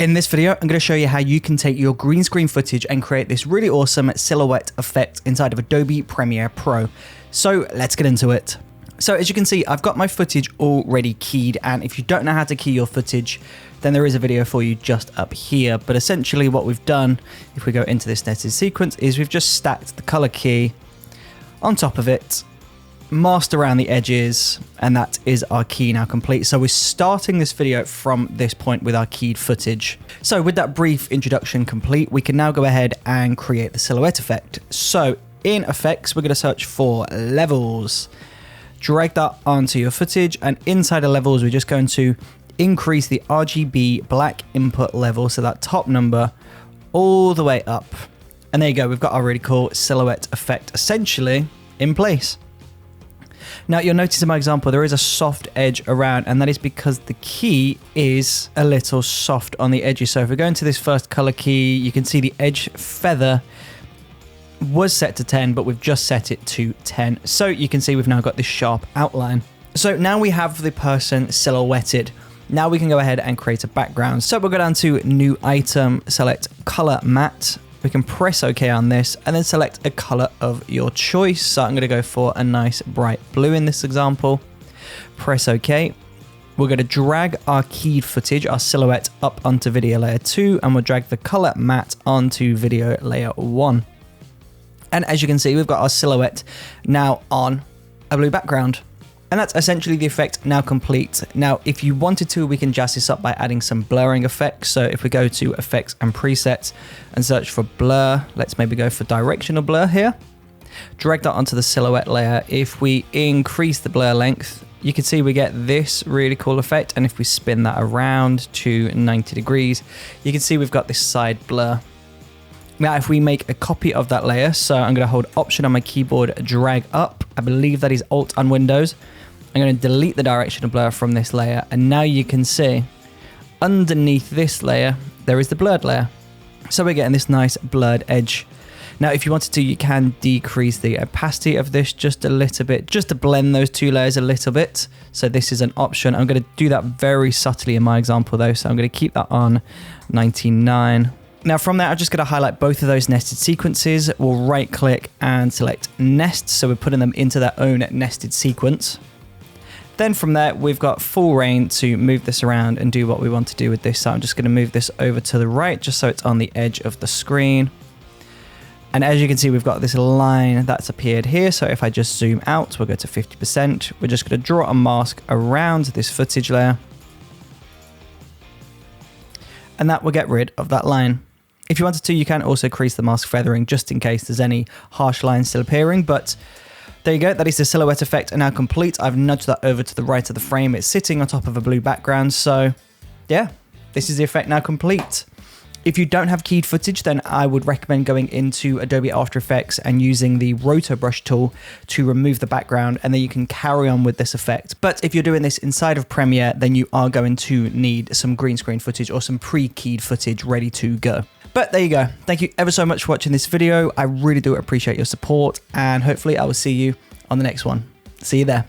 In this video, I'm going to show you how you can take your green screen footage and create this really awesome silhouette effect inside of Adobe Premiere Pro. So let's get into it. So as you can see, I've got my footage already keyed, and if you don't know how to key your footage, then there is a video for you just up here. But essentially what we've done, if we go into this nested sequence, is we've just stacked the color key on top of it, masked around the edges, and that is our key now complete. So we're starting this video from this point with our keyed footage. So with that brief introduction complete, we can now go ahead and create the silhouette effect. So in effects, we're going to search for levels, drag that onto your footage, and inside of levels, we're just going to increase the RGB black input level, so that top number, all the way up. And there you go, we've got our really cool silhouette effect essentially in place. Now you'll notice in my example there is a soft edge around, and that is because the key is a little soft on the edges. So if we go into this first color key, you can see the edge feather was set to 10, but we've just set it to 10. So you can see we've now got this sharp outline. So now we have the person silhouetted. Now we can go ahead and create a background. So we'll go down to new item, select color matte. We can press OK on this and then select a color of your choice. So I'm going to go for a nice bright blue in this example. Press OK. We're going to drag our keyed footage, our silhouette, up onto video layer 2, and we'll drag the color matte onto video layer 1. And as you can see, we've got our silhouette now on a blue background. And that's essentially the effect now complete. Now, if you wanted to, we can jazz this up by adding some blurring effects. So if we go to effects and presets and search for blur, let's maybe go for directional blur here. Drag that onto the silhouette layer. If we increase the blur length, you can see we get this really cool effect. And if we spin that around to 90 degrees, you can see we've got this side blur. Now, if we make a copy of that layer, so I'm going to hold Option on my keyboard, drag up. I believe that is Alt on Windows. I'm going to delete the directional blur from this layer, and now you can see underneath this layer, there is the blurred layer. So we're getting this nice blurred edge. Now, if you wanted to, you can decrease the opacity of this just a little bit, just to blend those two layers a little bit. So this is an option. I'm going to do that very subtly in my example though. So I'm going to keep that on 99. Now from there, I'm just going to highlight both of those nested sequences. We'll right click and select nest. So we're putting them into their own nested sequence. Then from there, we've got full reign to move this around and do what we want to do with this. So I'm just going to move this over to the right, just so it's on the edge of the screen. And as you can see, we've got this line that's appeared here. So if I just zoom out, we'll go to 50%. We're just going to draw a mask around this footage layer. And that will get rid of that line. If you wanted to, you can also increase the mask feathering just in case there's any harsh lines still appearing. But there you go, that is the silhouette effect now complete. I've nudged that over to the right of the frame. It's sitting on top of a blue background. So yeah, this is the effect now complete. If you don't have keyed footage, then I would recommend going into Adobe After Effects and using the roto brush tool to remove the background, and then you can carry on with this effect. But if you're doing this inside of Premiere, then you are going to need some green screen footage or some pre-keyed footage ready to go. But there you go. Thank you ever so much for watching this video. I really do appreciate your support, and hopefully I will see you on the next one. See you there.